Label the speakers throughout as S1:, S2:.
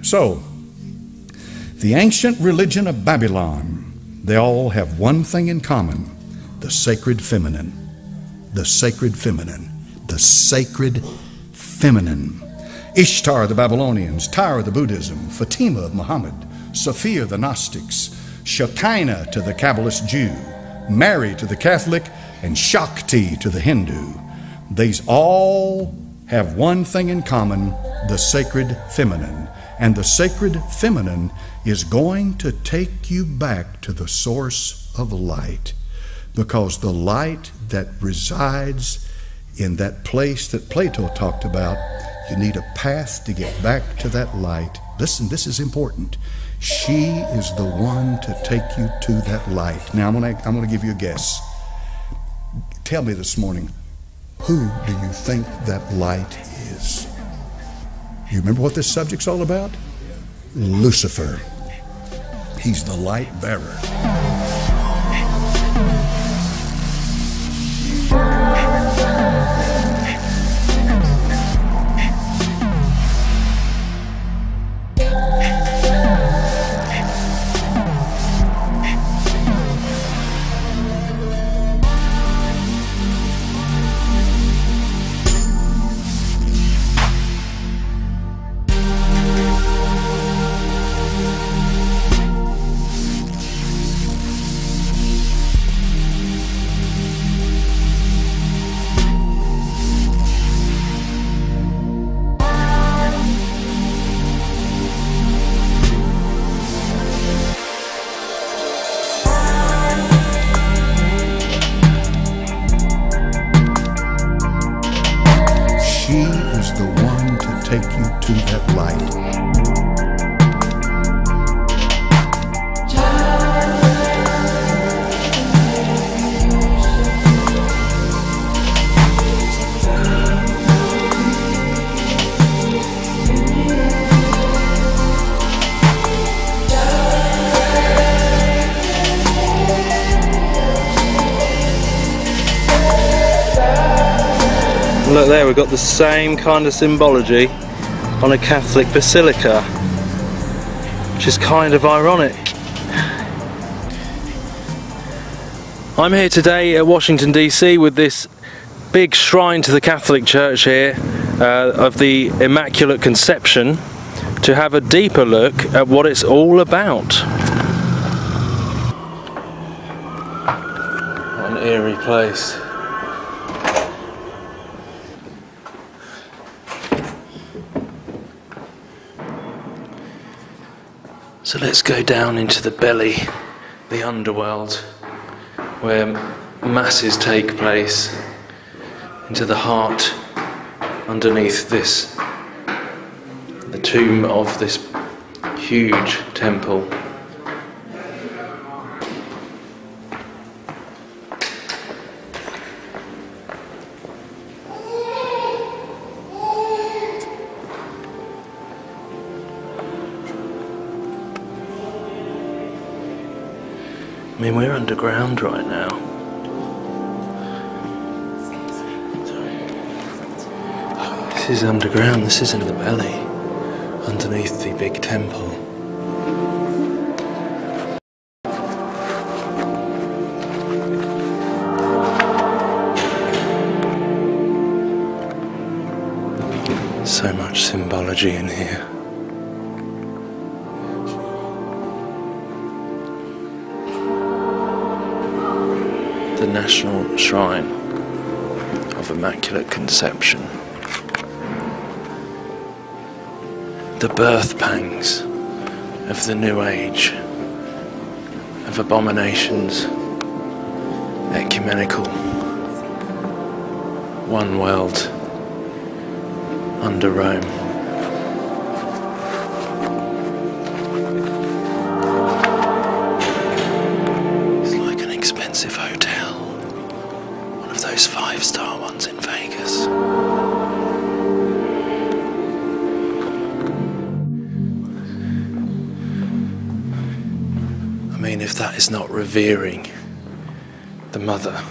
S1: So, the ancient religion of Babylon, they all have one thing in common: the sacred feminine. The sacred feminine. The sacred feminine. Ishtar the Babylonians, Tyre the Buddhism, Fatima of Muhammad, Sophia the Gnostics, Shekinah to the Kabbalist Jew, Mary to the Catholic, and Shakti to the Hindu. These all have one thing in common: the sacred feminine. And the sacred feminine is going to take you back to the source of light, because the light that resides in that place that Plato talked about, you need a path to get back to that light. Listen, this is important. She is the one to take you to that light. Now, I'm going to give you a guess. Tell me this morning, who do you think that light is? You remember what this subject's all about? Lucifer. He's the light bearer. She is the one to take you to that light.
S2: Look there, we've got the same kind of symbology on a Catholic basilica, which is kind of ironic. I'm here today at Washington DC with this big shrine to the Catholic Church here of the Immaculate Conception, to have a deeper look at what it's all about. What an eerie place. So let's go down into the belly, the underworld, where masses take place, into the heart, underneath this, the tomb of this huge temple. I mean, we're underground right now. This is underground, this is in the belly, underneath the big temple. So much symbology in here. The National Shrine of Immaculate Conception. The birth pangs of the New Age, of abominations, ecumenical, one world under Rome. It's like an expensive hotel. One of those 5-star ones in Vegas. I mean, if that is not revering the Mother.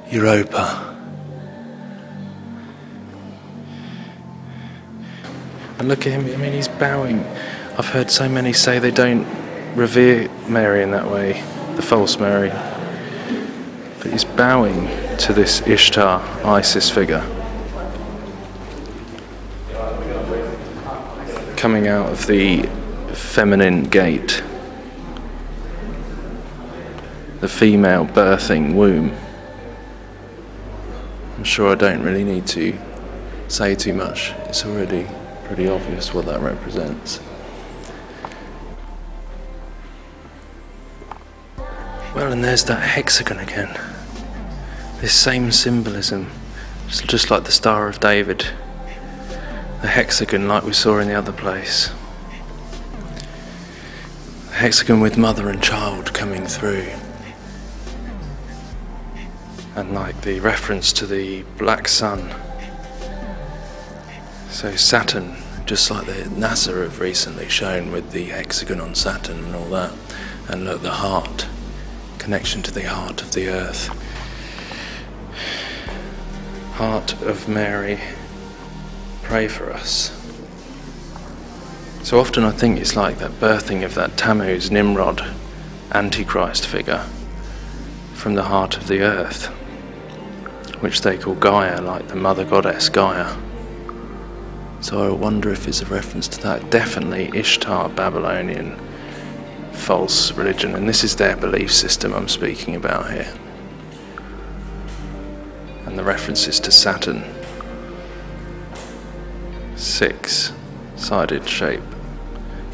S2: Europa. And look at him, I mean, he's bowing. I've heard so many say they don't revere Mary in that way, the false Mary. But he's bowing to this Ishtar, Isis figure. Coming out of the feminine gate. The female birthing womb. I'm sure I don't really need to say too much. It's already pretty obvious what that represents. Well, and there's that hexagon again. This same symbolism, just like the Star of David. The hexagon like we saw in the other place. The hexagon with mother and child coming through. And like the reference to the black sun. So Saturn, just like the NASA have recently shown with the hexagon on Saturn and all that. And look, the heart, connection to the heart of the earth. Heart of Mary, pray for us. So often I think it's like that birthing of that Tammuz, Nimrod, Antichrist figure from the heart of the earth, which they call Gaia, like the mother goddess Gaia. So I wonder if it's a reference to that. Definitely Ishtar, Babylonian, false religion, and this is their belief system I'm speaking about here. And the references to Saturn. 6-sided shape.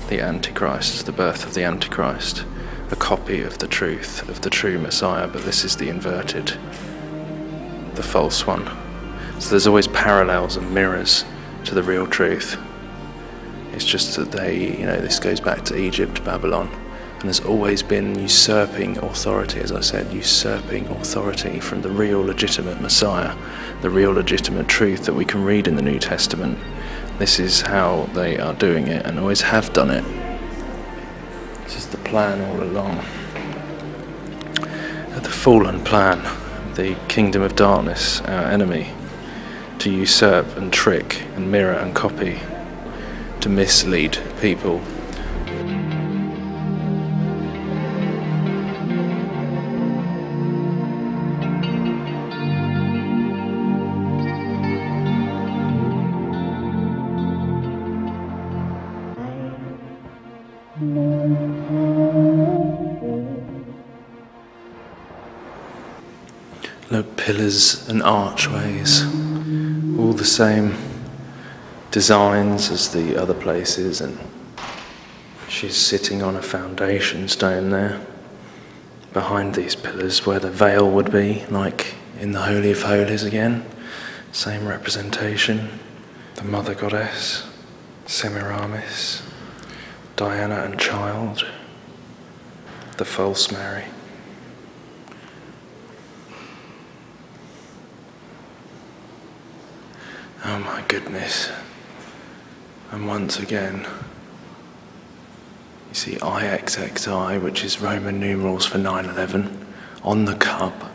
S2: The Antichrist, the birth of the Antichrist. A copy of the truth, of the true Messiah, but this is the inverted, the false one. So there's always parallels and mirrors to the real truth. It's just that this goes back to Egypt, Babylon, and there's always been usurping authority, as I said, usurping authority from the real legitimate Messiah, the real legitimate truth that we can read in the New Testament. This is how they are doing it and always have done it. This is the plan all along. The fallen plan, the kingdom of darkness, our enemy, to usurp and trick and mirror and copy, to mislead people. Look, pillars and archways, all the same designs as the other places, and she's sitting on a foundation stone there, behind these pillars where the veil would be, like in the Holy of Holies again, same representation, the Mother Goddess, Semiramis, Diana and Child, the false Mary. Oh my goodness. And once again, you see IXXI, which is Roman numerals for 9/11, on the cup.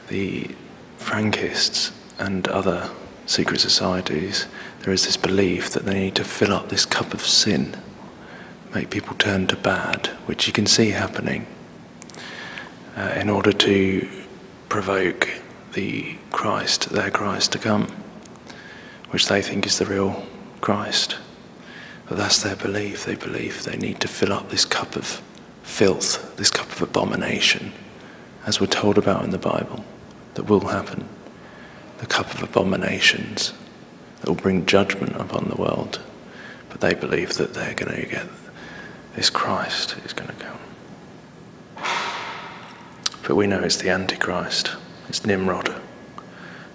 S2: The Frankists and other secret societies, there is this belief that they need to fill up this cup of sin, make people turn to bad, which you can see happening, in order to provoke their Christ to come, which they think is the real Christ. But that's their belief. They believe they need to fill up this cup of filth, this cup of abomination, as we're told about in the Bible, that will happen. The cup of abominations that will bring judgment upon the world. But they believe that they're going to get this Christ is going to come. But we know it's the Antichrist. It's Nimrod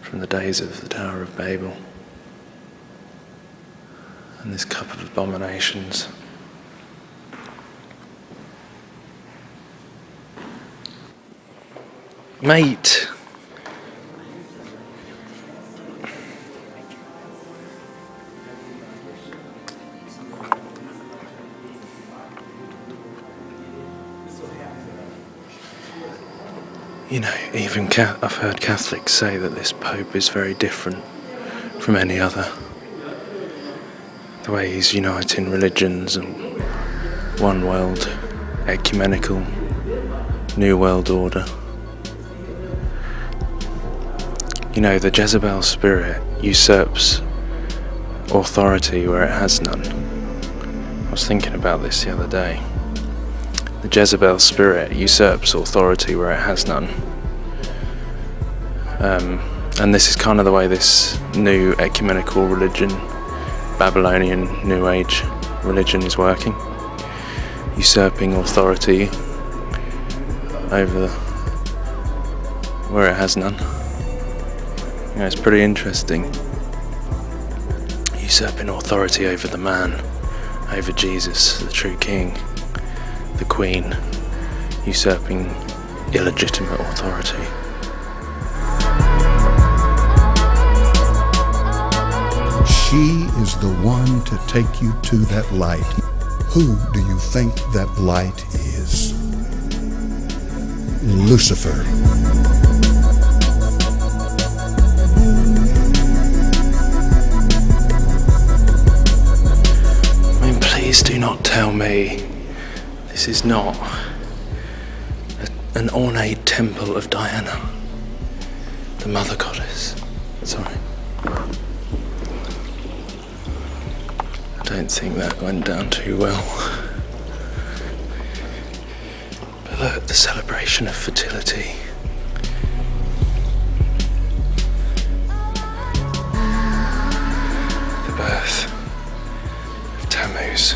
S2: from the days of the Tower of Babel. And this cup of abominations. Mate. You know, even I've heard Catholics say that this Pope is very different from any other. The way he's uniting religions and one world, ecumenical, new world order. You know, the Jezebel spirit usurps authority where it has none. I was thinking about this the other day. The Jezebel spirit usurps authority where it has none. And this is kind of the way this new ecumenical religion, Babylonian New Age religion is working. Usurping authority over where it has none. You know, it's pretty interesting. Usurping authority over the man, over Jesus, the true king, the queen, usurping illegitimate authority.
S1: She is the one to take you to that light. Who do you think that light is? Lucifer.
S2: I mean, please do not tell me this is not an ornate temple of Diana, the mother goddess. Sorry. I don't think that went down too well. But look, the celebration of fertility. The birth of Tammuz.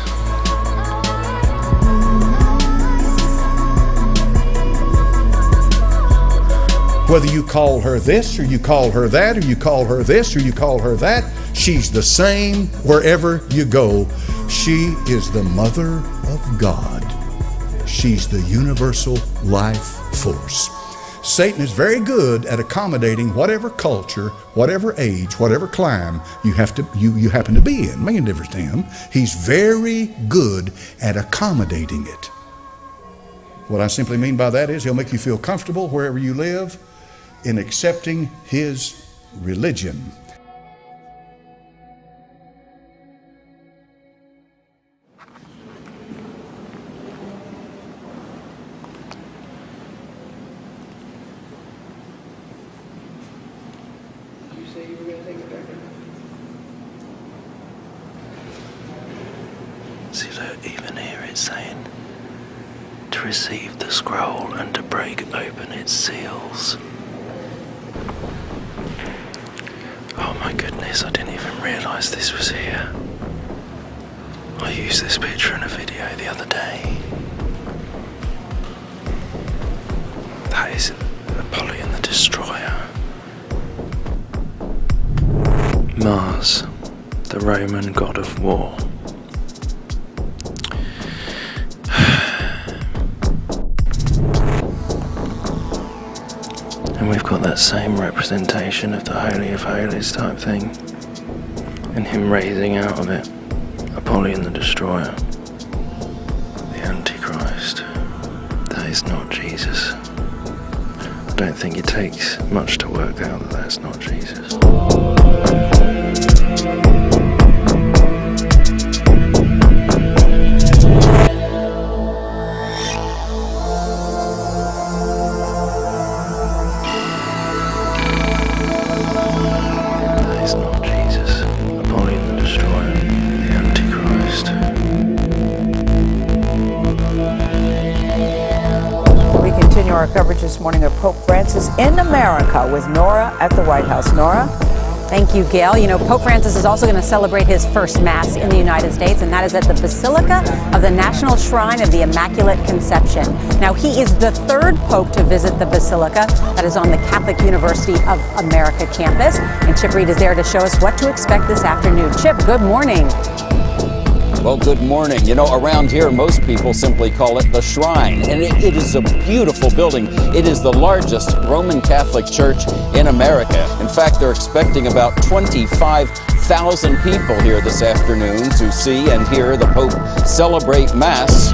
S1: Whether you call her this, or you call her that, or you call her this, or you call her that, she's the same wherever you go. She is the Mother of God. She's the universal life force. Satan is very good at accommodating whatever culture, whatever age, whatever clime you happen to be in. Making a difference to him. He's very good at accommodating it. What I simply mean by that is he'll make you feel comfortable wherever you live in accepting his religion.
S2: Did you say you were going to take it back? See, look, even here it's saying to receive the scroll and to break open its seals. Oh my goodness, I didn't even realise this was here. I used this picture in a video the other day. That is Apollyon the Destroyer. Mars, the Roman god of war. And we've got that same representation of the Holy of Holies type thing, and him raising out of it Apollyon the Destroyer, the Antichrist. That is not Jesus. I don't think it takes much to work out that that's not Jesus.
S3: Our coverage this morning of Pope Francis in America with Nora at the White House. Nora?
S4: Thank you, Gail. You know, Pope Francis is also going to celebrate his first Mass in the United States, and that is at the Basilica of the National Shrine of the Immaculate Conception. Now, he is the third Pope to visit the Basilica that is on the Catholic University of America campus. And Chip Reed is there to show us what to expect this afternoon. Chip, good morning.
S5: Well, good morning. You know, around here, most people simply call it the Shrine, and it is a beautiful building. It is the largest Roman Catholic church in America. In fact, they're expecting about 25,000 people here this afternoon to see and hear the Pope celebrate Mass.